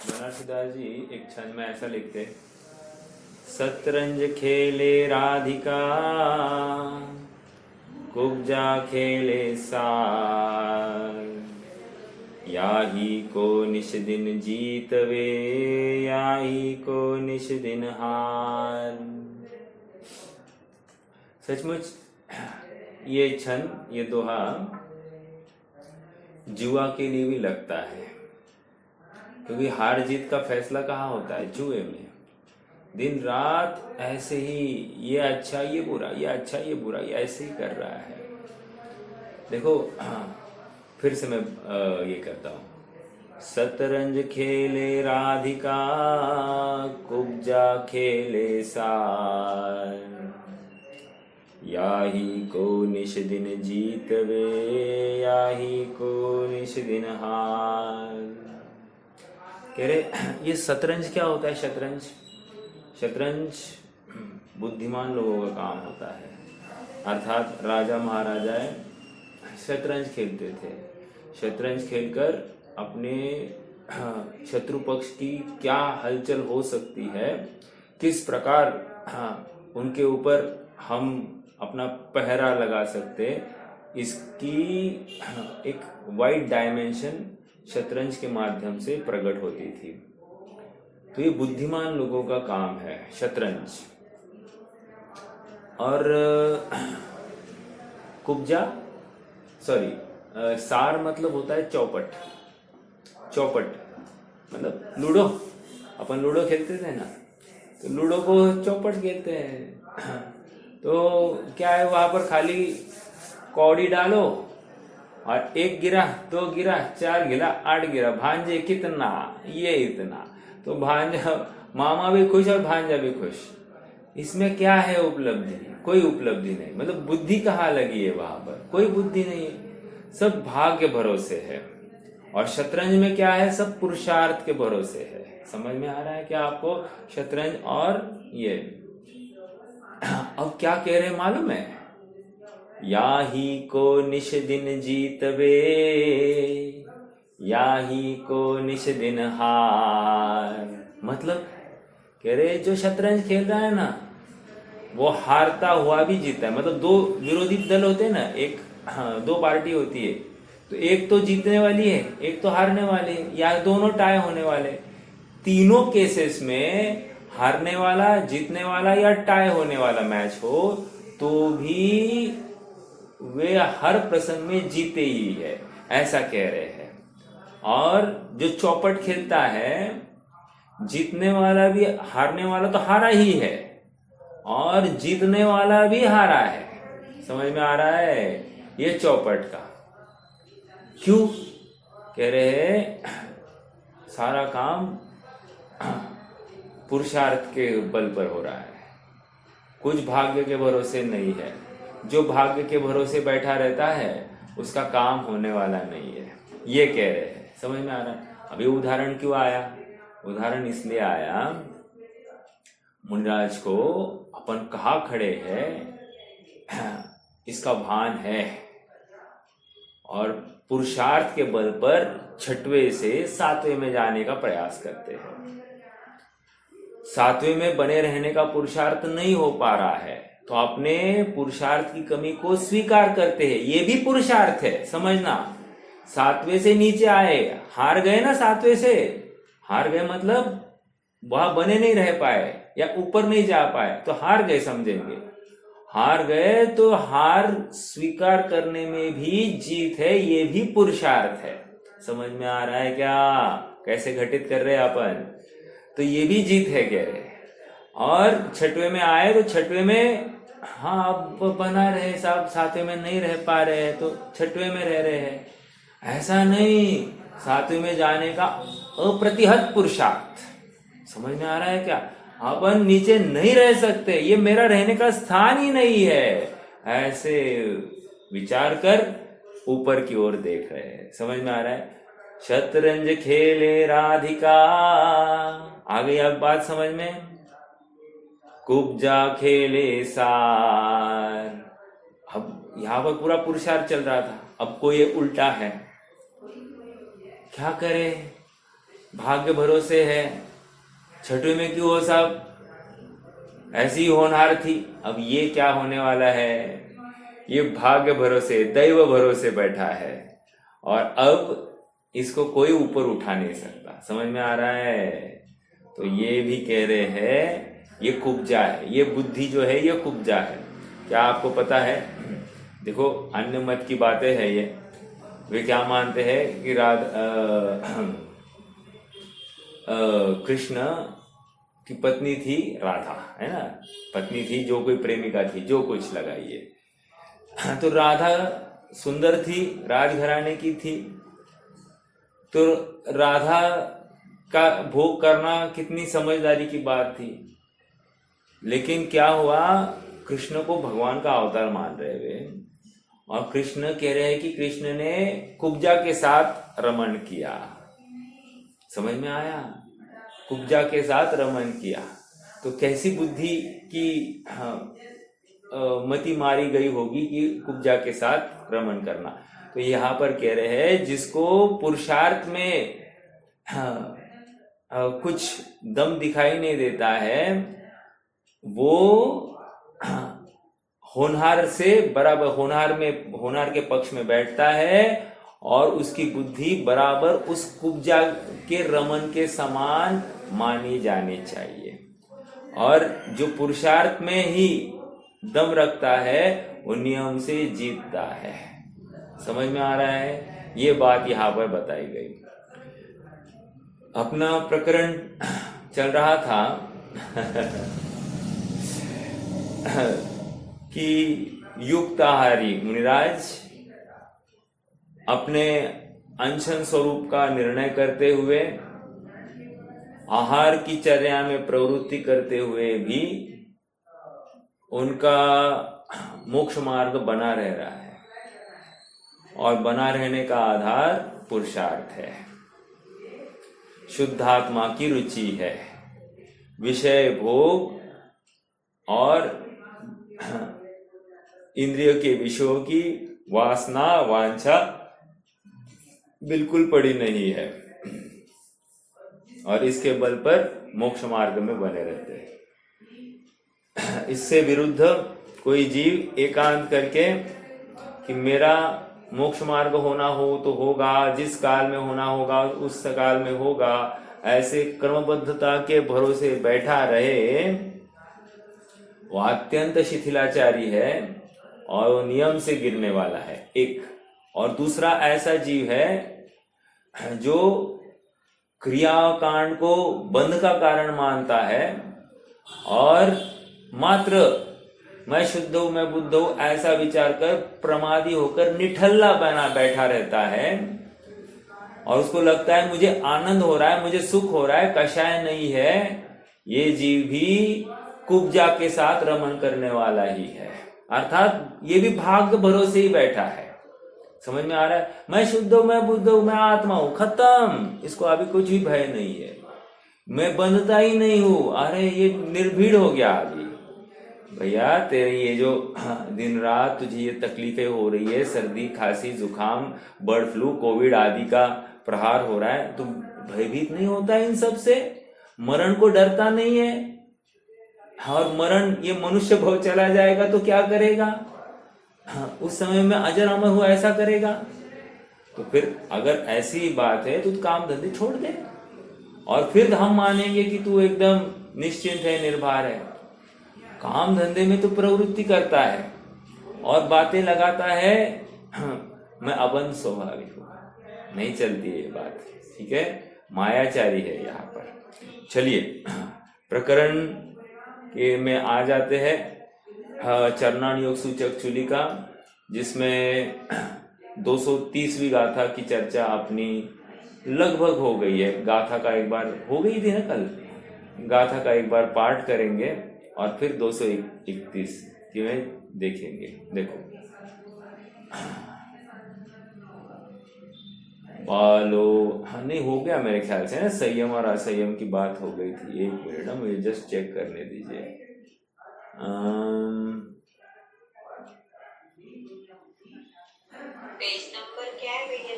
बनारसीदास जी एक छंद में ऐसा लिखते, शतरंज खेले राधिका कुब्जा खेले सार, याही को निश दिन जीतवे याही को निश दिन हार। सचमुच ये छंद, ये दोहा जुआ के लिए भी लगता है, क्योंकि हार जीत का फैसला कहाँ होता है? जुए में। दिन रात ऐसे ही ये अच्छा ये बुरा, ये अच्छा ये बुरा, ये ऐसे ही कर रहा है। देखो फिर से मैं ये करता हूँ। शतरंज खेले राधिका कुब्जा खेले सार, याही को निश दिन जीतवे याही को निश दिन हार। कह रहे ये शतरंज क्या होता है? शतरंज बुद्धिमान लोगों का काम होता है, अर्थात राजा महाराजाएं शतरंज खेलते थे। शतरंज खेलकर अपने शत्रु पक्ष की क्या हलचल हो सकती है, किस प्रकार उनके ऊपर हम अपना पहरा लगा सकते, इसकी एक वाइड डायमेंशन शतरंज के माध्यम से प्रकट होती थी। तो ये बुद्धिमान लोगों का काम है शतरंज। और कुब्जा सार मतलब होता है चौपट मतलब लूडो। अपन लूडो खेलते थे ना, तो लूडो को चौपट कहते हैं। तो क्या है, वहां पर खाली कौड़ी डालो और 1 गिरा 2 गिरा 4 गिरा 8 गिरा, भांजे कितना, ये इतना, तो भांजा मामा भी खुश और भांजा भी खुश। इसमें क्या है उपलब्धि? कोई उपलब्धि नहीं, मतलब बुद्धि कहाँ लगी है? वहां पर कोई बुद्धि नहीं है, सब भाग्य भरोसे है। और शतरंज में क्या है? सब पुरुषार्थ के भरोसे है। समझ में आ रहा है क्या आपको? शतरंज और ये अब क्या कह रहे हैं मालूम है? याही को निश दिन जीतवे याही को निश दिन हार। मतलब कह रहे जो शतरंज खेल रहा है ना, वो हारता हुआ भी जीता है। मतलब 2 विरोधी दल होते हैं ना, एक 2 पार्टी होती है, तो एक तो जीतने वाली है, एक तो हारने वाली है, या दोनों टाई होने वाले। तीनों केसेस में हारने वाला, जीतने वाला या टाई होने वाला मैच हो, तो भी वे हर प्रसंग में जीते ही है, ऐसा कह रहे हैं। और जो चौपट खेलता है, जीतने वाला भी, हारने वाला तो हारा ही है और जीतने वाला भी हारा है। समझ में आ रहा है ये चौपट का? क्यों कह रहे हैं? सारा काम पुरुषार्थ के बल पर हो रहा है, कुछ भाग्य के भरोसे नहीं है। जो भाग्य के भरोसे बैठा रहता है उसका काम होने वाला नहीं है, ये कह रहे हैं। समझ में आ रहा है? अभी उदाहरण क्यों आया? उदाहरण इसलिए आया, मुनिराज को अपन कहाँ खड़े हैं इसका भान है, और पुरुषार्थ के बल पर 6वें से 7वें में जाने का प्रयास करते हैं। 7वें में बने रहने का पुरुषार्थ नहीं हो पा रहा है, तो अपने पुरुषार्थ की कमी को स्वीकार करते हैं। ये भी पुरुषार्थ है, समझना। 7वें से नीचे आए, हार गए ना, 7वें से हार गए मतलब वहां बने नहीं रह पाए या ऊपर नहीं जा पाए, तो हार गए समझेंगे। हार गए तो हार स्वीकार करने में भी जीत है, ये भी पुरुषार्थ है। समझ में आ रहा है क्या? कैसे घटित कर रहे हैं अपन? तो ये भी जीत है कह रहे। और 6वें में आए तो 6वें में हाँ अब बना रहे साहब, 7वें में नहीं रह पा रहे हैं तो 6वें में रह रहे हैं, ऐसा नहीं। 7वें में जाने का अप्रतिहत पुरुषार्थ। समझ में आ रहा है क्या? अपन नीचे नहीं रह सकते, ये मेरा रहने का स्थान ही नहीं है, ऐसे विचार कर ऊपर की ओर देख रहे हैं। समझ में आ रहा है? शतरंज खेले राधिका, आ गई अब बात समझ में? कुब्जा खेले सार। अब यहां पर पूरा पुरुषार्थ चल रहा था, अब कोई उल्टा है, क्या करे? भाग्य भरोसे है। छठवीं में क्यों हो साहब? ऐसी होनहार थी। अब ये क्या होने वाला है? ये भाग्य भरोसे, दैव भरोसे बैठा है, और अब इसको कोई ऊपर उठा नहीं सकता। समझ में आ रहा है? तो ये भी कह रहे हैं ये कुब्जा है, ये बुद्धि जो है ये कुब्जा है। क्या आपको पता है? देखो, अन्य मत की बातें हैं ये। वे क्या मानते हैं कि कृष्ण की पत्नी थी राधा, है ना? पत्नी थी, जो कोई प्रेमिका थी, जो कुछ लगाइए। तो राधा सुंदर थी, राजघराने की थी, तो राधा का भोग करना कितनी समझदारी की बात थी। लेकिन क्या हुआ, कृष्ण को भगवान का अवतार मान रहे वे, और कृष्ण कह रहे हैं कि कृष्ण ने कुब्जा के साथ रमण किया। समझ में आया? कुब्जा के साथ रमण किया, तो कैसी बुद्धि की मति मारी गई होगी कि कुब्जा के साथ रमण करना। तो यहाँ पर कह रहे हैं जिसको पुरुषार्थ में कुछ दम दिखाई नहीं देता है, वो होनहार से बराबर, होनहार के पक्ष में बैठता है, और उसकी बुद्धि बराबर उस कुब्जा के रमन के समान मानी जानी चाहिए। और जो पुरुषार्थ में ही दम रखता है वो नियम से जीतता है। समझ में आ रहा है? ये बात यहाँ पर बताई गई। अपना प्रकरण चल रहा था कि युक्ताहारी मुनिराज अपने अनशन स्वरूप का निर्णय करते हुए, आहार की चर्या में प्रवृत्ति करते हुए भी उनका मोक्ष मार्ग बना रह रहा है, और बना रहने का आधार पुरुषार्थ है, शुद्धात्मा की रुचि है, विषय भोग और इंद्रिय के विषयों की वासना वांछा बिल्कुल पड़ी नहीं है, और इसके बल पर मोक्ष मार्ग में बने रहते हैं। इससे विरुद्ध कोई जीव एकांत करके कि मेरा मोक्ष मार्ग होना हो तो होगा, जिस काल में होना होगा उस काल में होगा, ऐसे कर्मबद्धता के भरोसे बैठा रहे, वो अत्यंत शिथिलाचारी है और वो नियम से गिरने वाला है, एक। और दूसरा ऐसा जीव है जो क्रियाकांड को बंध का कारण मानता है, और मात्र मैं शुद्ध हूं, मैं बुद्ध हूं ऐसा विचार कर प्रमादी होकर निठल्ला बना बैठा रहता है, और उसको लगता है मुझे आनंद हो रहा है, मुझे सुख हो रहा है, कषाय नहीं है। ये जीव भी कुब्जा के साथ रमण करने वाला ही है, अर्थात ये भी भाग्य भरोसे ही बैठा है। समझ में आ रहा है? मैं शुद्ध हूं, मैं बुद्ध हूं, मैं आत्मा हूं, खत्म, इसको अभी कुछ भी भय नहीं है, मैं बंधता ही नहीं हूं। अरे ये निर्भीड़ हो गया अभी। भैया तेरे ये जो दिन रात तुझे ये तकलीफें हो रही है, सर्दी खांसी जुकाम बर्ड फ्लू कोविड आदि का प्रहार हो रहा है, तुम भयभीत नहीं होता इन सब से? मरण को डरता नहीं है? और मरण ये मनुष्य भव चला जाएगा तो क्या करेगा? उस समय में अजर अमर हुआ ऐसा करेगा। तो फिर अगर ऐसी बात है तो काम धंधे छोड़ दे, और फिर हम मानेंगे कि तू एकदम निश्चिंत है, निर्भर है। काम धंधे में तो प्रवृत्ति करता है और बातें लगाता है, मैं अबंध स्वाभाविक हूं, नहीं चलती है ये बात, ठीक है? मायाचारी है यहाँ पर। चलिए प्रकरण के में आ जाते हैं। चरणान योग सूचक चुलिका, जिसमें 230वीं गाथा की चर्चा अपनी लगभग हो गई है। गाथा का एक बार हो गई थी ना कल, गाथा का एक बार पाठ करेंगे और फिर 231 की में देखेंगे। देखो, बालो नहीं हो गया मेरे ख्याल से ना, संयम और असंयम की बात हो गई थी। एक मिनट ना, मुझे जस्ट चेक करने दीजिए। पेज नंबर क्या है भैया?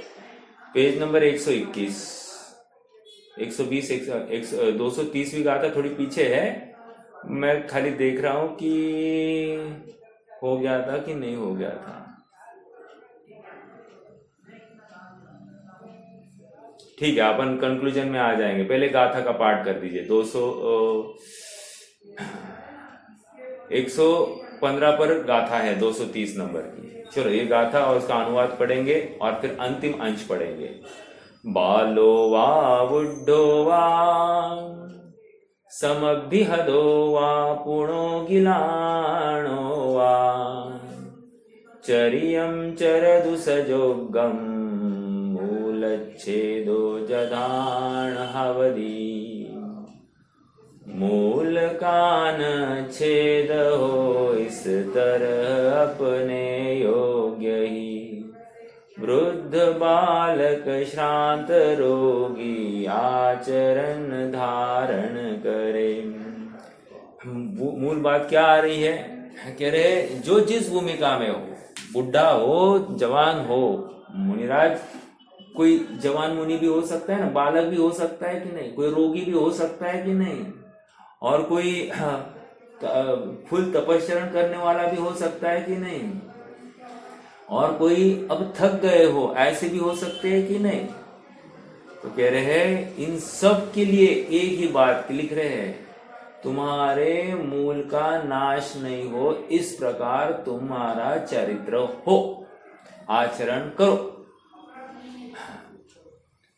Page number 121। 120 230वीं गाथा थोड़ी पीछे है, मैं खाली देख रहा हूं कि हो गया था कि नहीं हो गया था। ठीक है, अपन कंक्लूजन में आ जाएंगे, पहले गाथा का पाठ कर दीजिए। 115 पर गाथा है 230 नंबर की। चलो ये गाथा और उसका अनुवाद पढ़ेंगे और फिर अंतिम अंश पढ़ेंगे। बालो वा बुद्धो वा समभिहदो वा पुणो गिलाणो वा चरियं चरदु सजोगम मूलच्छेदो जदान हवदी मूल कान छेद हो इस तरह अपने योग्य ही वृद्ध बालक श्रांत रोगी आचरण धारण करे। मूल बात क्या आ रही है? कह रहे जो जिस भूमिका में हो, बुढ़ा हो जवान हो, मुनिराज कोई जवान मुनि भी हो सकता है ना, बालक भी हो सकता है कि नहीं, कोई रोगी भी हो सकता है कि नहीं, और कोई फुल तपस्या करने वाला भी हो सकता है कि नहीं, और कोई अब थक गए हो ऐसे भी हो सकते हैं कि नहीं। तो कह रहे हैं इन सब के लिए एक ही बात लिख रहे हैं, तुम्हारे मूल का नाश नहीं हो, इस प्रकार तुम्हारा चरित्र हो, आचरण करो।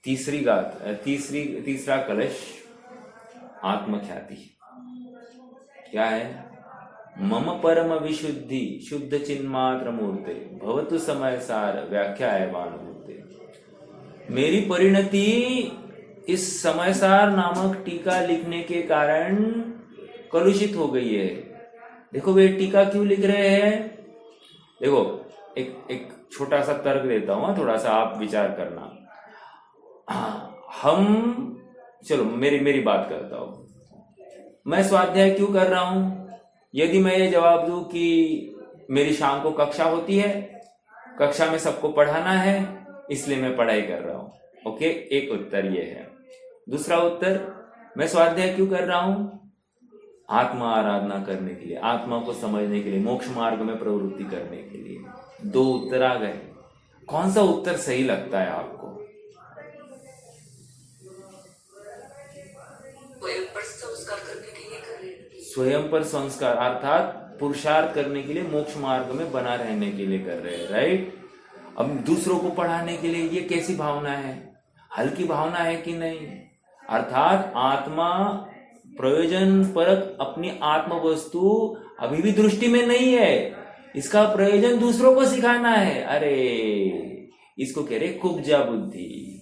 तीसरा कलश आत्मख्याति क्या है? मम परम विशुद्धि शुद्ध चिन्मात्र मूर्ते भवतु समय सार व्याख्यायमानमूर्ते। मेरी परिणति इस समय सार नामक टीका लिखने के कारण कलुषित हो गई है। देखो वे टीका क्यों लिख रहे हैं? देखो एक छोटा सा तर्क देता हूं, थोड़ा सा आप विचार करना। हम चलो मेरी बात करता हूं। मैं स्वाध्याय क्यों कर रहा हूं? यदि मैं ये जवाब दूं कि मेरी शाम को कक्षा होती है, कक्षा में सबको पढ़ाना है, इसलिए मैं पढ़ाई कर रहा हूं। ओके, एक उत्तर ये है। दूसरा उत्तर, मैं स्वाध्याय क्यों कर रहा हूं? आत्मा आराधना करने के लिए, आत्मा को समझने के लिए, मोक्ष मार्ग में प्रवृत्ति करने के लिए। दो उत्तर आ गए। कौन सा उत्तर सही लगता है आपको? स्वयं पर संस्कार अर्थात पुरुषार्थ करने के लिए, मोक्ष मार्ग में बना रहने के लिए कर रहे हैं, राइट। अब दूसरों को पढ़ाने के लिए, ये कैसी भावना है? हल्की भावना है कि नहीं? अर्थात आत्मा प्रयोजन परक अपनी आत्म वस्तु अभी भी दृष्टि में नहीं है, इसका प्रयोजन दूसरों को सिखाना है। अरे इसको कह रहे कुब्जा बुद्धि।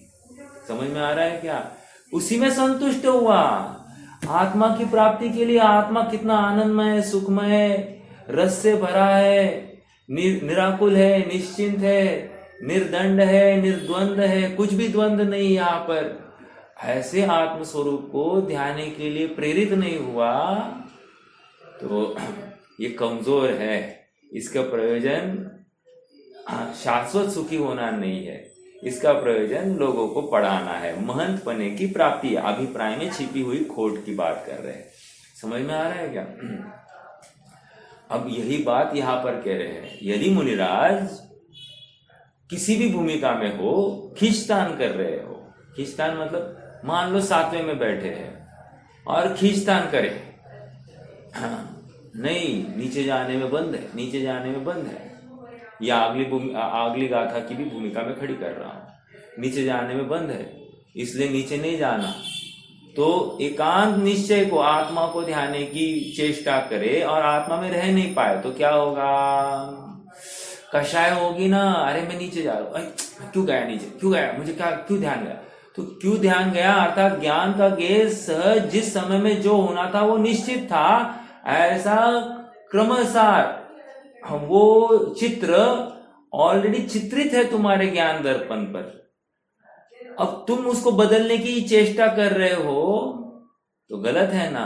समझ में आ रहा है क्या? उसी में संतुष्ट हुआ। आत्मा की प्राप्ति के लिए आत्मा कितना आनंदमय, सुखमय, रस से भरा है, निराकुल है, निश्चिंत है, निर्दंड है, निर्द्वंद है, कुछ भी द्वंद नहीं यहाँ पर। ऐसे आत्म स्वरूप को ध्यान के लिए प्रेरित नहीं हुआ तो ये कमजोर है। इसका प्रयोजन शाश्वत सुखी होना नहीं है, इसका प्रयोजन लोगों को पढ़ाना है, महंत पने की प्राप्ति। अभिप्राय में छिपी हुई खोट की बात कर रहे हैं। समझ में आ रहा है क्या? अब यही बात यहां पर कह रहे हैं। यदि मुनिराज किसी भी भूमिका में हो, खींचतान कर रहे हो, खींचतान मतलब मान लो 7वें में बैठे हैं और खींचतान करे, नहीं नीचे जाने में बंद है, नीचे जाने में बंद है, या अगली गाथा की भी भूमिका में खड़ी कर रहा हूं, नीचे जाने में बंद है, इसलिए नीचे नहीं जाना। तो एकांत निश्चय को, आत्मा को ध्यान की चेष्टा करे और आत्मा में रह नहीं पाए तो क्या होगा? कषाय होगी ना। अरे मैं नीचे जा रहा हूं, क्यों गया नीचे, क्यों गया, मुझे क्या, क्यों ध्यान गया? तो क्यों ध्यान गया? अर्थात ज्ञान का गेज सहज जिस समय में जो होना था वो निश्चित था, ऐसा क्रमसार वो चित्र ऑलरेडी चित्रित है तुम्हारे ज्ञान दर्पण पर। अब तुम उसको बदलने की चेष्टा कर रहे हो तो गलत है ना।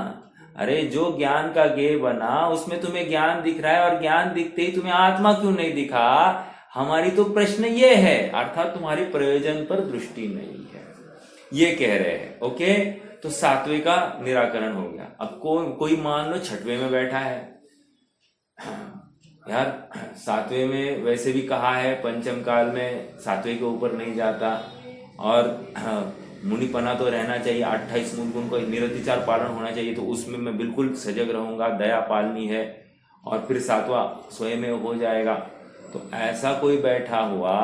अरे जो ज्ञान का गेय बना उसमें तुम्हें ज्ञान दिख रहा है और ज्ञान दिखते ही तुम्हें आत्मा क्यों नहीं दिखा? हमारी तो प्रश्न ये है, अर्थात तुम्हारी प्रयोजन पर दृष्टि नहीं है। ये कह रहे हैं। ओके, तो सातवें का निराकरण हो गया। अब कोई मान लो छठवें में बैठा है, यार सातवें में वैसे भी कहा है पंचम काल में सातवें के ऊपर नहीं जाता, और मुनिपना तो रहना चाहिए, 28 मूल गुण को निरतिचार पालन होना चाहिए, तो उसमें मैं बिल्कुल सजग रहूंगा, दया पालनी है, और फिर सातवां स्वयं में हो जाएगा। तो ऐसा कोई बैठा हुआ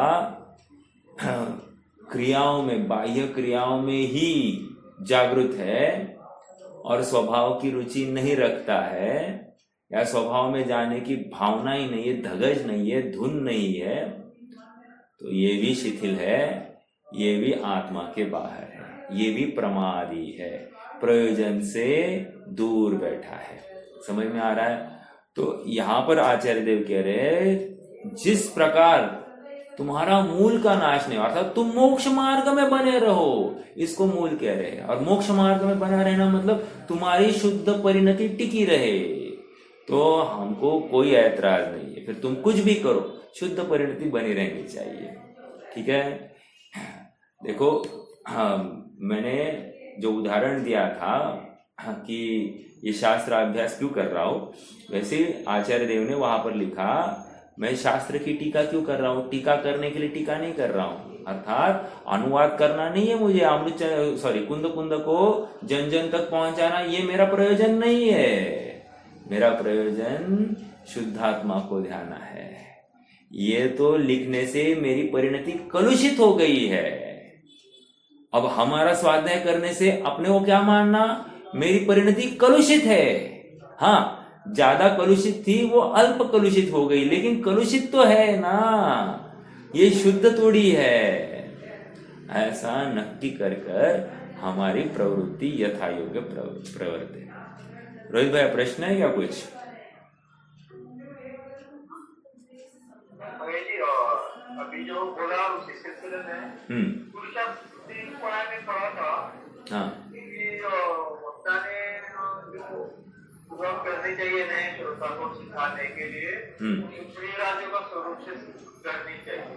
क्रियाओं में, बाह्य क्रियाओं में ही जागृत है और स्वभाव की रुचि नहीं रखता है, या स्वभाव में जाने की भावना ही नहीं है, धगज नहीं है, धुन नहीं है, तो ये भी शिथिल है, ये भी आत्मा के बाहर है, ये भी प्रमादी है, प्रयोजन से दूर बैठा है। समझ में आ रहा है? तो यहां पर आचार्य देव कह रहे, जिस प्रकार तुम्हारा मूल का नाश नहीं, अर्थात तुम मोक्ष मार्ग में बने रहो, इसको मूल कह रहे हैं। और मोक्ष मार्ग में बना रहना मतलब तुम्हारी शुद्ध परिणति टिकी रहे, तो हमको कोई ऐतराज नहीं है, फिर तुम कुछ भी करो, शुद्ध परिणति बनी रहनी चाहिए। ठीक है, देखो मैंने जो उदाहरण दिया था कि ये शास्त्र अभ्यास क्यों कर रहा हूं, वैसे आचार्य देव ने वहां पर लिखा, मैं शास्त्र की टीका क्यों कर रहा हूं, टीका करने के लिए टीका नहीं कर रहा हूं, अर्थात अनुवाद करना नहीं है मुझे, कुंद कुंद को जन जन तक पहुंचाना, ये मेरा प्रयोजन नहीं है। मेरा प्रयोजन शुद्धात्मा को ध्याना है। ये तो लिखने से मेरी परिणति कलुषित हो गई है। अब हमारा स्वाध्याय करने से अपने को क्या मानना, मेरी परिणति कलुषित है। हाँ, ज्यादा कलुषित थी, वो अल्प कलुषित हो गई, लेकिन कलुषित तो है ना, ये शुद्ध थोड़ी है। ऐसा नक्की कर कर हमारी प्रवृत्ति यथा योग्य प्रवृत्ति। रोहित भाई प्रश्न है क्या कुछ? अभी जो बोला उसी सिलसिले में में पढ़ा था, हाँ, कि वक्ता ने जो सुगम करनी चाहिए नए श्रोता को सिखाने के लिए, राज्यों का स्वरूप से करनी चाहिए।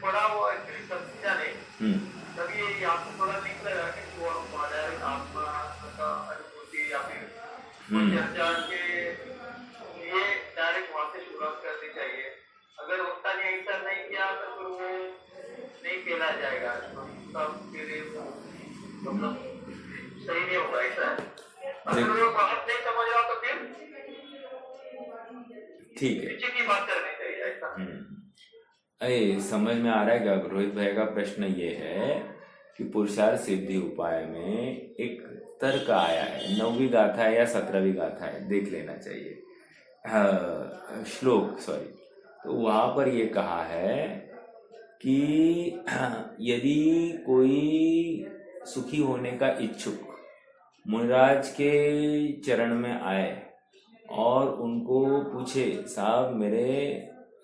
पढ़ा वो एक्चुअली समझा नहीं, तभी ये यहाँ से थोड़ा निकलेगा कि वो हमारा आत्मा का अनुभूति या फिर चर्चा के लिए डायरेक्ट वहां से शुरुआत करनी चाहिए। अगर वक्ता ने ऐसा नहीं किया तो फिर वो नहीं खेला जाएगा, के लिए मतलब सही नहीं होगा। ऐसा है, अगर वो बात नहीं समझ रहा तो फिर ठीक है, पीछे की बात करनी चाहिए। ऐसा अरे समझ में आ रहा है क्या? रोहित भाई का प्रश्न ये है कि पुरुषार्थ सिद्धि उपाय में एक तर्क आया है, 9वीं गाथा है या 17वीं गाथा है, देख लेना चाहिए, श्लोक तो वहां पर ये कहा है कि यदि कोई सुखी होने का इच्छुक मुनिराज के चरण में आए और उनको पूछे, साहब मेरे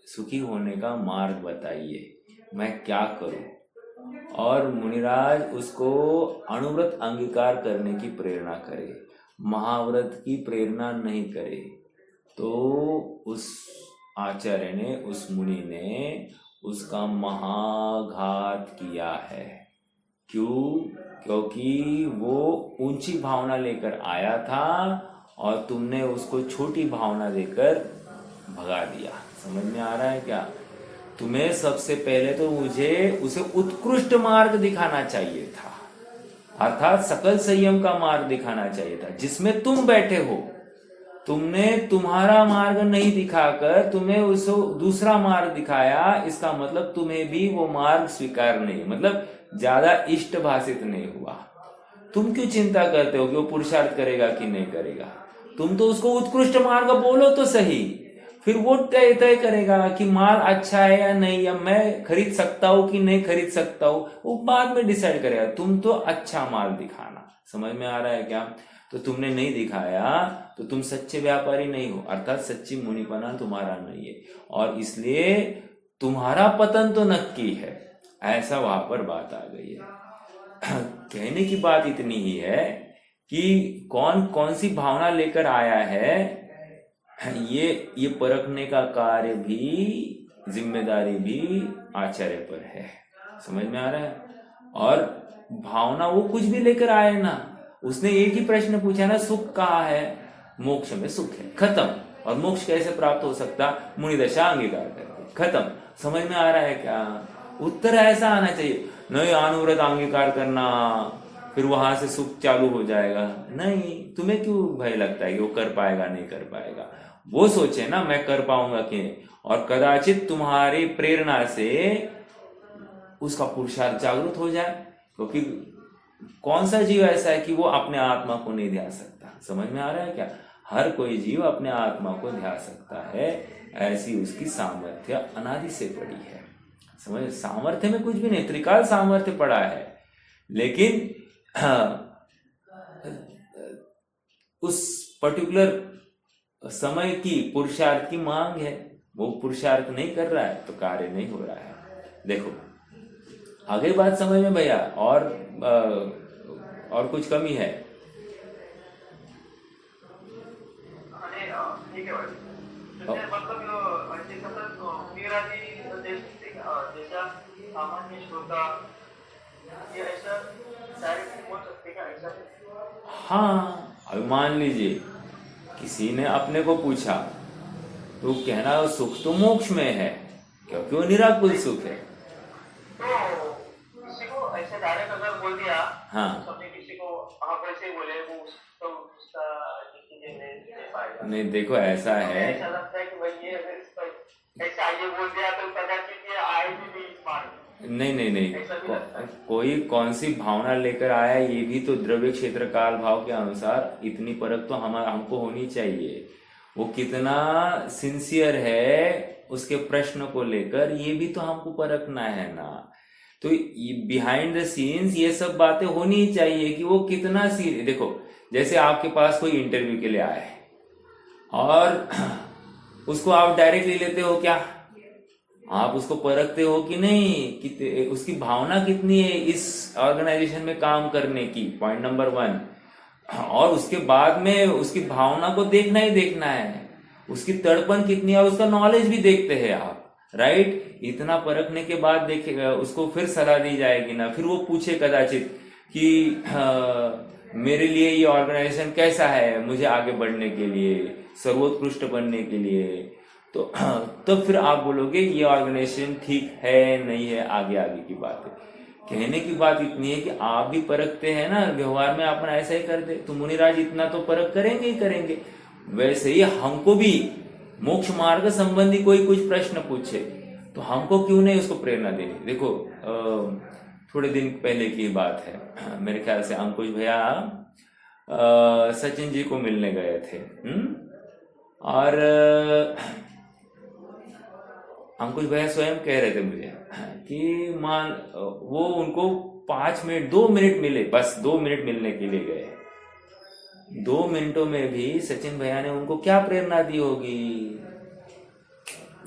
सुखी होने का मार्ग बताइए, मैं क्या करूं, और मुनिराज उसको अणुव्रत अंगीकार करने की प्रेरणा करे, महाव्रत की प्रेरणा नहीं करे, तो उस आचार्य ने, उस मुनि ने उसका महाघात किया है। क्यों? क्योंकि वो ऊंची भावना लेकर आया था और तुमने उसको छोटी भावना देकर भगा दिया। समझ में आ रहा है क्या? तुम्हें सबसे पहले तो मुझे उसे उत्कृष्ट मार्ग दिखाना चाहिए था, अर्थात सकल संयम का मार्ग दिखाना चाहिए था, जिसमें तुम बैठे हो। तुमने तुम्हारा मार्ग नहीं दिखाकर तुम्हें उस दूसरा मार्ग दिखाया, इसका मतलब तुम्हें भी वो मार्ग स्वीकार नहीं, मतलब ज्यादा इष्ट भाषित नहीं हुआ। तुम क्यों चिंता करते हो कि वो पुरुषार्थ करेगा कि नहीं करेगा? तुम तो उसको उत्कृष्ट मार्ग बोलो तो सही, फिर वो तय करेगा कि माल अच्छा है या नहीं, या मैं खरीद सकता हूं कि नहीं खरीद सकता हूं, वो बाद में डिसाइड करेगा। तुम तो अच्छा माल दिखाना। समझ में आ रहा है क्या? तो तुमने नहीं दिखाया तो तुम सच्चे व्यापारी नहीं हो, अर्थात सच्ची मुनिपना तुम्हारा नहीं है, और इसलिए तुम्हारा पतन तो नक्की है। ऐसा वहां पर बात आ गई है। कहने की बात इतनी ही है कि कौन कौन सी भावना लेकर आया है, ये परखने का कार्य भी, जिम्मेदारी भी आचार्य पर है। समझ में आ रहा है? और भावना वो कुछ भी लेकर आए ना, उसने एक ही प्रश्न पूछा ना, सुख कहाँ है? मोक्ष में सुख है, खत्म। और मोक्ष कैसे प्राप्त हो सकता? मुनि दशा अंगीकार करके, खत्म। समझ में आ रहा है क्या? उत्तर ऐसा आना चाहिए, नहीं अनुव्रत अंगीकार करना फिर वहां से सुख चालू हो जाएगा। नहीं, तुम्हें क्यों भय लगता है कि वो कर पाएगा नहीं कर पाएगा? वो सोचे ना मैं कर पाऊंगा कि नहीं, और कदाचित तुम्हारी प्रेरणा से उसका पुरुषार्थ जागृत हो जाए। क्योंकि कौन सा जीव ऐसा है कि वो अपने आत्मा को नहीं ध्यान सकता? समझ में आ रहा है क्या? हर कोई जीव अपने आत्मा को ध्यान सकता है, ऐसी उसकी सामर्थ्य अनादि से पड़ी है। समझ, सामर्थ्य में कुछ भी नहीं, त्रिकाल सामर्थ्य पड़ा है, लेकिन उस पर्टिकुलर समय की पुरुषार्थ की मांग है, वो पुरुषार्थ नहीं कर रहा है तो कार्य नहीं हो रहा है। देखो आगे बात समझ में भैया, और कुछ कमी है? ठीक है भाई, मतलब मेरा भी जैसा सामान्य श्रोता ये ऐसा डायरेक्ट बोल सकते हैं ऐसा? हाँ, अभी मान लीजिए किसी ने अपने को पूछा, तो कहना सुख तो मोक्ष में है, क्योंकि वो निराकुल सुख है। तो किसी को ऐसे डायरेक्ट अगर बोल दिया, हाँ, सबने किसी को आप ऐसे बोले, वो तो उसका चीजें नहीं दे पाएगा। नहीं देखो ऐसा है, ऐसा लगता है कि भाई ये अगर ऐसा ये बोल दिया तो कदाचित ये आए भी नहीं इस बार। नहीं, कोई कौन सी भावना लेकर आया, ये भी तो द्रव्य क्षेत्र काल भाव के अनुसार इतनी परख तो हमको होनी चाहिए। वो कितना सिंसियर है उसके प्रश्न को लेकर, ये भी तो हमको परखना है ना। तो बिहाइंड द सीन्स ये सब बातें होनी चाहिए कि वो कितना देखो जैसे आपके पास कोई इंटरव्यू के लिए आया है और उसको आप डायरेक्टली लेते हो क्या? आप उसको परखते हो कि नहीं, कि उसकी भावना कितनी है इस ऑर्गेनाइजेशन में काम करने की, पॉइंट नंबर 1। और उसके बाद में उसकी भावना को देखना ही देखना है, उसकी तड़पन कितनी है, उसका नॉलेज भी देखते हैं आप, राइट? इतना परखने के बाद देखेगा उसको फिर सलाह दी जाएगी ना। फिर वो पूछे कदाचित कि मेरे लिए ये ऑर्गेनाइजेशन कैसा है, मुझे आगे बढ़ने के लिए, सर्वोत्कृष्ट बनने के लिए, तो तब फिर आप बोलोगे ये ऑर्गेनाइजेशन ठीक है नहीं है, आगे आगे की बात है। कहने की बात इतनी है कि आप भी परखते हैं ना, व्यवहार में अपन ऐसा ही करते, तो मुनिराज इतना तो परख करेंगे ही करेंगे। वैसे ही हमको भी मोक्ष मार्ग संबंधी कोई कुछ प्रश्न पूछे तो हमको क्यों नहीं उसको प्रेरणा देनी। देखो थोड़े दिन पहले की बात है, मेरे ख्याल से अंकुश भैया सचिन जी को मिलने गए थे, और अंकुश भैया स्वयं कह रहे थे मुझे कि वो उनको 5 मिनट 2 मिनट मिले, बस 2 मिनट मिलने के लिए गए। 2 मिनटों में भी सचिन भैया ने उनको क्या प्रेरणा दी होगी?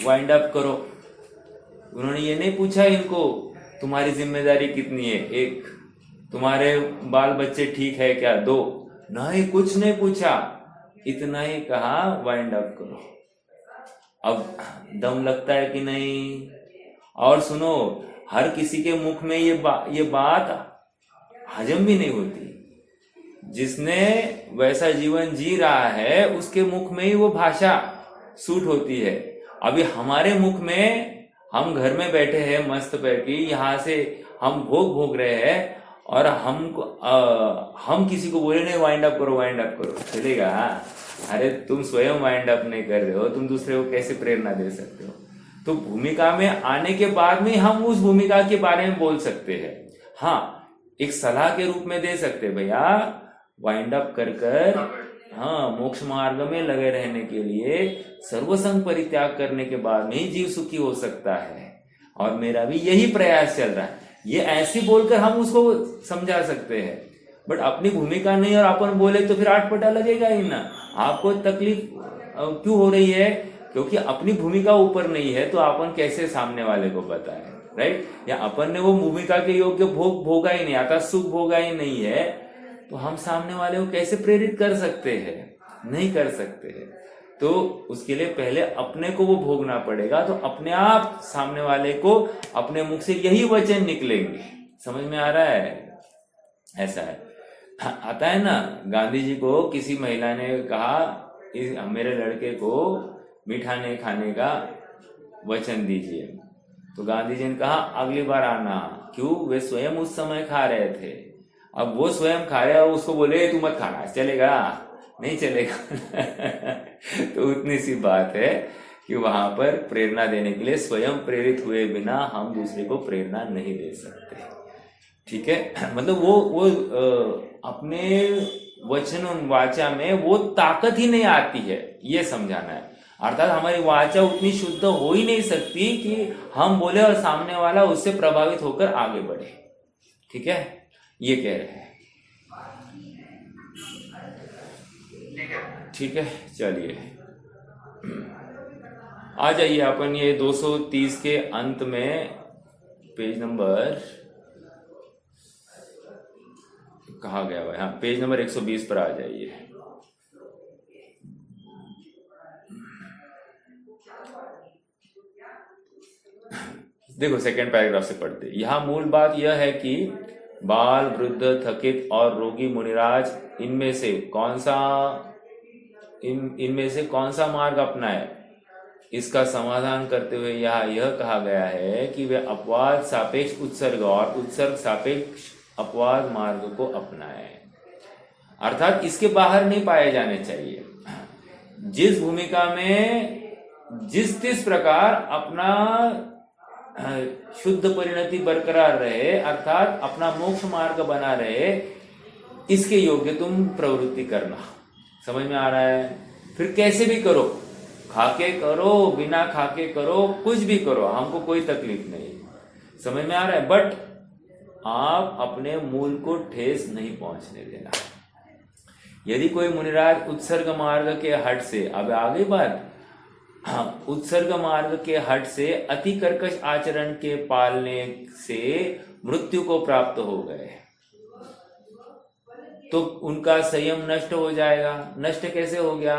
वाइंड अप करो। उन्होंने ये नहीं पूछा इनको तुम्हारी जिम्मेदारी कितनी है, 1, तुम्हारे बाल बच्चे ठीक है क्या, 2, नहीं कुछ नहीं पूछा, इतना ही कहा वाइंड अप करो। अब दम लगता है कि नहीं? और सुनो, हर किसी के मुख में ये बात हजम भी नहीं होती। जिसने वैसा जीवन जी रहा है उसके मुख में ही वो भाषा सूट होती है। अभी हमारे मुख में, हम घर में बैठे हैं मस्त पैकी, यहाँ से हम भोग रहे हैं, और हम किसी को बोले नहीं वाइंड अप करो, चलेगा? अरे तुम स्वयं वाइंड अप नहीं कर रहे हो, तुम दूसरे को कैसे प्रेरणा दे सकते हो? तो भूमिका में आने के बाद में हम उस भूमिका के बारे में बोल सकते हैं। हाँ, एक सलाह के रूप में दे सकते, भैया वाइंड अप कर हाँ, मोक्ष मार्ग में लगे रहने के लिए सर्वसंग परित्याग करने के बाद में ही जीव सुखी हो सकता है, और मेरा भी यही प्रयास चल रहा है। ये ऐसी बोलकर हम उसको समझा सकते हैं, बट अपनी भूमिका नहीं और अपन बोले तो फिर आटपटा लगेगा ही ना। आपको तकलीफ क्यों हो रही है? क्योंकि अपनी भूमिका ऊपर नहीं है, तो अपन कैसे सामने वाले को बताए, राइट? या अपन ने वो भूमिका के योग्य भोग भोगा ही नहीं, आता सुख भोगा ही नहीं है, तो हम सामने वाले को कैसे प्रेरित कर सकते हैं? नहीं कर सकते हैं। तो उसके लिए पहले अपने को वो भोगना पड़ेगा, तो अपने आप सामने वाले को अपने मुख से यही वचन निकलेंगे। समझ में आ रहा है? ऐसा है। आता है ना, गांधी जी को किसी महिला ने कहा मेरे लड़के को मीठा नहीं खाने का वचन दीजिए, तो गांधी जी ने कहा अगली बार आना। क्यों? वे स्वयं उस समय खा रहे थे, अब वो स्वयं खा रहे और उसको बोले तू मत खाना, चलेगा? नहीं चलेगा। तो उतनी सी बात है कि वहां पर प्रेरणा देने के लिए स्वयं प्रेरित हुए बिना हम दूसरे को प्रेरणा नहीं दे सकते। ठीक है, मतलब वो अपने वचन वाचा में वो ताकत ही नहीं आती है, ये समझाना है। अर्थात हमारी वाचा उतनी शुद्ध हो ही नहीं सकती कि हम बोले और सामने वाला उससे प्रभावित होकर आगे बढ़े। ठीक है, ये कह रहे हैं। ठीक है, चलिए आ जाइए अपन ये 230 के अंत में पेज नंबर कहा गया भाई, हाँ पेज नंबर 120 पर आ जाइए। देखो सेकंड पैराग्राफ से पढ़ते। यहां मूल बात यह है कि बाल, वृद्ध, थकित और रोगी मुनिराज इनमें से कौन सा मार्ग अपनाए, इसका समाधान करते हुए यहाँ यह कहा गया है कि वे अपवाद सापेक्ष उत्सर्ग और उत्सर्ग सापेक्ष अपवाद मार्ग को अपनाए। अर्थात इसके बाहर नहीं पाए जाने चाहिए। जिस भूमिका में जिस प्रकार अपना शुद्ध परिणति बरकरार रहे, अर्थात अपना मोक्ष मार्ग बना रहे, इसके योग्य तुम प्रवृत्ति करना। समझ में आ रहा है? फिर कैसे भी करो, खाके करो, बिना खाके करो, कुछ भी करो, हमको कोई तकलीफ नहीं। समझ में आ रहा है? बट आप अपने मूल को ठेस नहीं पहुंचने देना। यदि कोई मुनिराज उत्सर्ग मार्ग के हट से, अब आगे बात, हाँ, उत्सर्ग मार्ग के हट से अति कर्कश आचरण के पालने से मृत्यु को प्राप्त हो गए तो उनका संयम नष्ट हो जाएगा। नष्ट कैसे हो गया?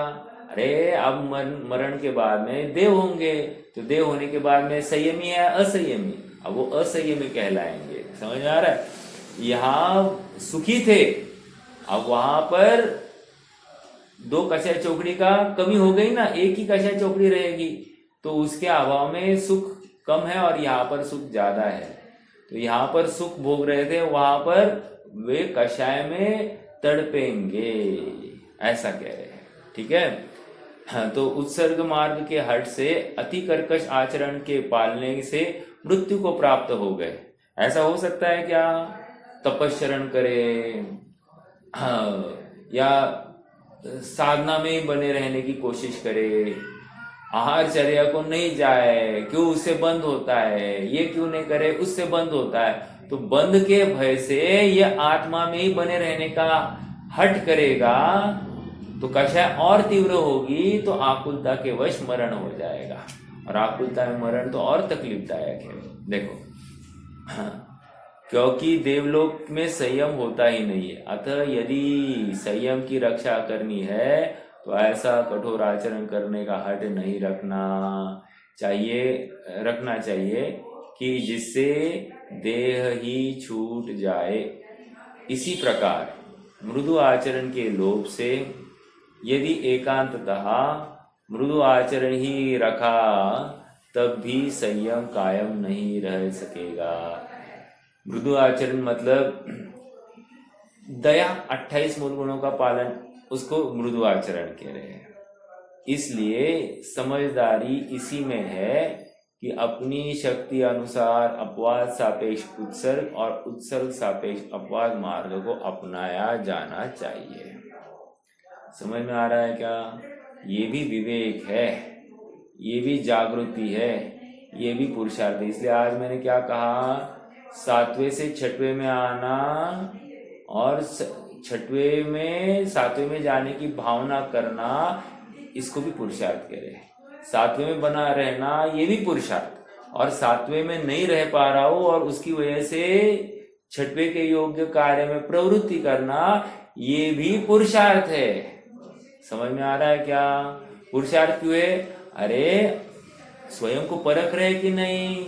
अरे अब मरण के बाद में देव होंगे, तो देव होने के बाद में संयमी है असंयमी, अब वो असंयमी कहलाएंगे। समझ में आ रहा है? यहाँ सुखी थे, अब वहां पर दो कषाय चौकड़ी का कमी हो गई ना, एक ही कषाय चौकड़ी रहेगी, तो उसके अभाव में सुख कम है और यहाँ पर सुख ज्यादा है। तो यहाँ पर सुख भोग रहे थे, वहां पर वे कषाय में तड़पेंगे, ऐसा कह रहे हैं। ठीक है, हाँ, तो उत्सर्ग मार्ग के हट से अति कर्कश आचरण के पालने से मृत्यु को प्राप्त हो गए। ऐसा हो सकता है क्या? तपस्चरण करे, हाँ, या साधना में ही बने रहने की कोशिश करे, आहारचर्या को नहीं जाए, क्यों उससे बंद होता है, ये क्यों नहीं करे उससे बंद होता है, तो बंद के भय से ये आत्मा में ही बने रहने का हट करेगा तो कषाय और तीव्र होगी, तो आकुलता के वश मरण हो जाएगा, और आकुलता में मरण तो और तकलीफदायक है। देखो, हाँ, क्योंकि देवलोक में संयम होता ही नहीं है, अतः यदि संयम की रक्षा करनी है तो ऐसा कठोर आचरण करने का हट नहीं रखना चाहिए कि जिससे देह ही छूट जाए। इसी प्रकार मृदु आचरण के लोभ से यदि एकांततः मृदु आचरण ही रखा तब भी संयम कायम नहीं रह सकेगा। मृदु आचरण मतलब दया, 28 मूल गुणों का पालन, उसको मृदु आचरण कह रहे हैं। इसलिए समझदारी इसी में है कि अपनी शक्ति अनुसार अपवाद सापेक्ष उत्सर्ग और उत्सर्ग सापेक्ष अपवाद मार्ग को अपनाया जाना चाहिए। समझ में आ रहा है क्या? ये भी विवेक है, ये भी जागृति है, ये भी पुरुषार्थ है। इसलिए आज मैंने क्या कहा, 7वें से 6वें में आना और 6वें में 7वें में जाने की भावना करना, इसको भी पुरुषार्थ कह रहे हैं। 7वें में बना रहना, ये भी पुरुषार्थ, और 7वें में नहीं रह पा रहा हो और उसकी वजह से 6वें के योग्य कार्य में प्रवृत्ति करना, ये भी पुरुषार्थ है। समझ में आ रहा है क्या? पुरुषार्थ क्यों है? अरे स्वयं को परख रहे कि नहीं,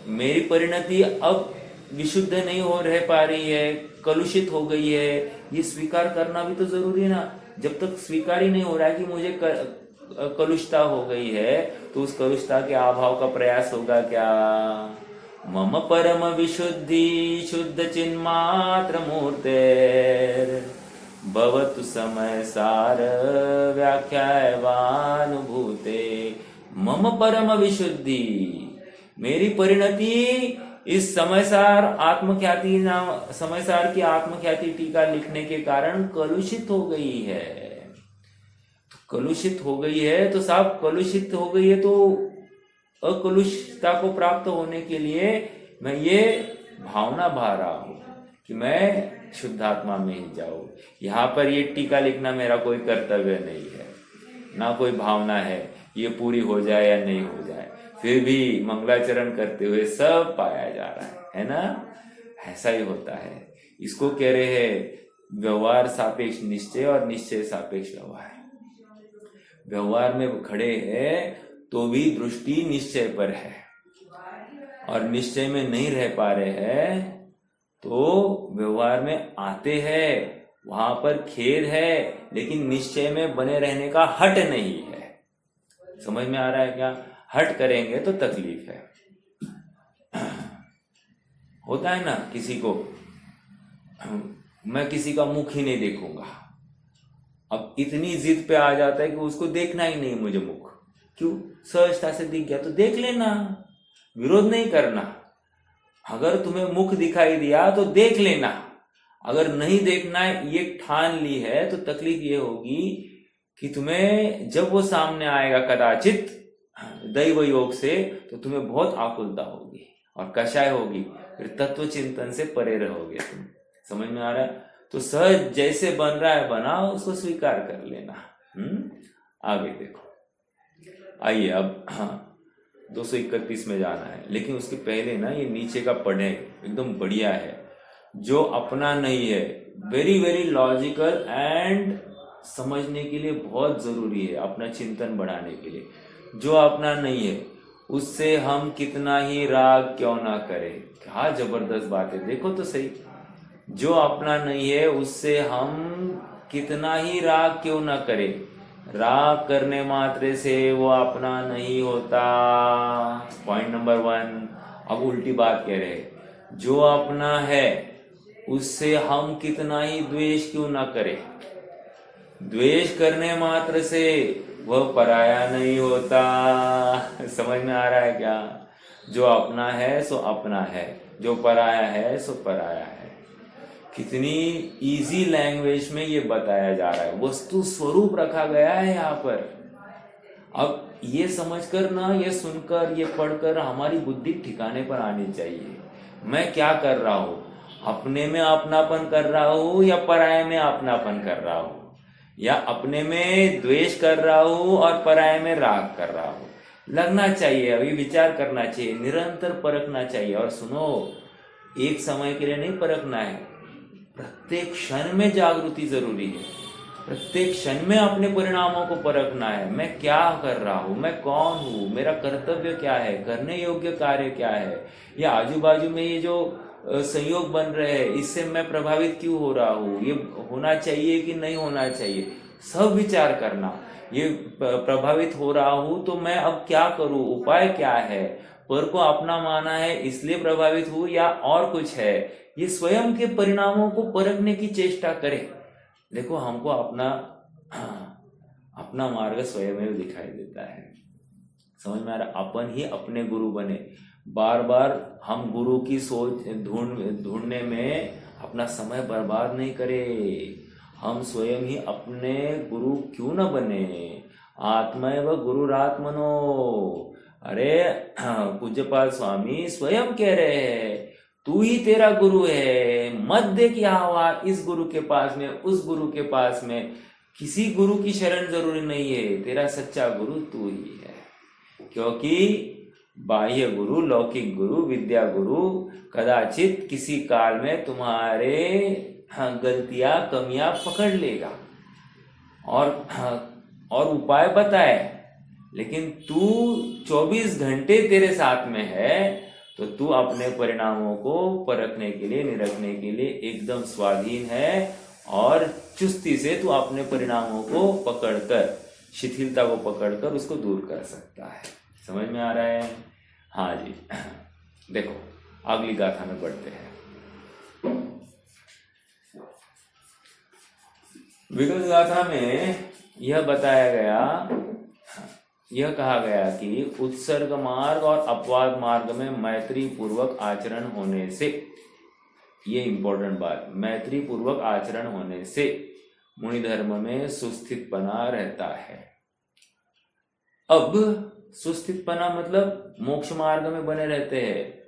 मेरी परिणति अब विशुद्ध नहीं हो रह पा रही है, कलुषित हो गई है, ये स्वीकार करना भी तो जरूरी है ना। जब तक स्वीकार ही नहीं हो रहा है कि मुझे कलुषता हो गई है, तो उस कलुषता के अभाव का प्रयास होगा क्या? मम परम विशुद्धि शुद्ध चिन्मात्र मूर्ते भवतु समय सार व्याख्यावानुभूते। मम परम विशुद्धि, मेरी परिणति इस समयसार आत्मख्याति नाम समयसार की आत्मख्याति टीका लिखने के कारण कलुषित हो गई है। कलुषित हो गई है तो साहब, कलुषित हो गई है तो अकलुषता को प्राप्त होने के लिए मैं ये भावना भा रहा हूं कि मैं शुद्धात्मा में ही जाऊं। यहाँ पर ये टीका लिखना मेरा कोई कर्तव्य नहीं है, ना कोई भावना है ये पूरी हो जाए या नहीं हो जाए, फिर भी मंगलाचरण करते हुए सब पाया जा रहा है ना। ऐसा ही होता है। इसको कह रहे हैं व्यवहार सापेक्ष निश्चय और निश्चय सापेक्ष व्यवहार। व्यवहार में खड़े हैं तो भी दृष्टि निश्चय पर है, और निश्चय में नहीं रह पा रहे हैं तो व्यवहार में आते हैं, वहां पर खेद है, लेकिन निश्चय में बने रहने का हट नहीं है। समझ में आ रहा है क्या? हट करेंगे तो तकलीफ है। होता है ना किसी को, मैं किसी का मुख ही नहीं देखूंगा, अब इतनी जिद पे आ जाता है कि उसको देखना ही नहीं मुझे मुख। क्यों? सहजता से दिख गया तो देख लेना, विरोध नहीं करना। अगर तुम्हें मुख दिखाई दिया तो देख लेना, अगर नहीं देखना ये ठान ली है तो तकलीफ ये होगी कि तुम्हें जब वो सामने आएगा कदाचित दैव योग से, तो तुम्हें बहुत आकुलता होगी और कषाय होगी, फिर तत्व चिंतन से परे रहोगे तुम। समझ में आ रहा है? तो सहज जैसे बन रहा है बनाओ, उसको स्वीकार कर लेना। आगे देखो, आइए अब 231 में जाना है, लेकिन उसके पहले ना ये नीचे का पढ़े, एकदम बढ़िया है। जो अपना नहीं है, वेरी वेरी लॉजिकल एंड समझने के लिए बहुत जरूरी है, अपना चिंतन बढ़ाने के लिए। जो अपना नहीं है उससे हम कितना ही राग क्यों ना करें। क्या जबरदस्त बात है, देखो तो सही। जो अपना नहीं है उससे हम कितना ही राग क्यों ना करें, राग करने मात्र से वो अपना नहीं होता। Point number 1। अब उल्टी बात कह रहे, जो अपना है उससे हम कितना ही द्वेष क्यों ना करें, द्वेष करने मात्र से वह पराया नहीं होता। समझ में आ रहा है क्या? जो अपना है सो अपना है, जो पराया है सो पराया है। कितनी इजी लैंग्वेज में ये बताया जा रहा है, वस्तु स्वरूप रखा गया है यहाँ पर। अब ये समझकर ना, ये सुनकर, ये पढ़कर हमारी बुद्धि ठिकाने पर आनी चाहिए। मैं क्या कर रहा हूँ? अपने में अपनापन कर रहा हूँ या पराये में अपनापन कर रहा हूँ, या अपने में द्वेष कर रहा हूँ और पराये में राग कर रहा हूँ? लगना चाहिए, अभी विचार करना चाहिए, निरंतर परखना चाहिए। और सुनो, एक समय के लिए नहीं परखना है, प्रत्येक क्षण में जागृति जरूरी है। प्रत्येक क्षण में अपने परिणामों को परखना है। मैं क्या कर रहा हूँ, मैं कौन हूँ, मेरा कर्तव्य क्या है, करने योग्य कार्य क्या है, या आजू बाजू में ये जो संयोग बन रहे हैं इससे मैं प्रभावित क्यों हो रहा हूँ, ये होना चाहिए कि नहीं होना चाहिए, सब विचार करना। ये प्रभावित हो रहा हूँ तो मैं अब क्या करूँ, उपाय क्या है, पर को अपना माना है इसलिए प्रभावित हूँ या और कुछ है, ये स्वयं के परिणामों को परखने की चेष्टा करें। देखो, हमको अपना मार्ग स्वयं दिखाई देता है। समझ में आ रहा? अपन ही अपने गुरु बने। बार बार हम गुरु की सोच ढूंढने में अपना समय बर्बाद नहीं करें। हम स्वयं ही अपने गुरु क्यों न बने। आत्मैव गुरुरात्मनो। अरे पूज्यपाल स्वामी स्वयं कह रहे हैं, तू ही तेरा गुरु है। मत देख यहाँ इस गुरु के पास में, उस गुरु के पास में, किसी गुरु की शरण जरूरी नहीं है। तेरा सच्चा गुरु तू ही है। क्योंकि बाह्य गुरु, लौकिक गुरु, विद्या गुरु कदाचित किसी काल में तुम्हारे गलतियां, कमियां पकड़ लेगा और उपाय बताए, लेकिन तू 24 घंटे तेरे साथ में है तो तू अपने परिणामों को परखने के लिए, निरखने के लिए एकदम स्वाधीन है और चुस्ती से तू अपने परिणामों को पकड़कर, शिथिलता को पकड़कर उसको दूर कर सकता है। समझ में आ रहा है? हाँ जी। देखो अगली गाथा में बढ़ते हैं। विगत गाथा में यह बताया गया, यह कहा गया कि उत्सर्ग मार्ग और अपवाद मार्ग में मैत्री पूर्वक आचरण होने से, ये इंपॉर्टेंट बात, मैत्री पूर्वक आचरण होने से मुनि धर्म में सुस्थितपना रहता है। अब सुस्थितपना मतलब मोक्ष मार्ग में बने रहते हैं,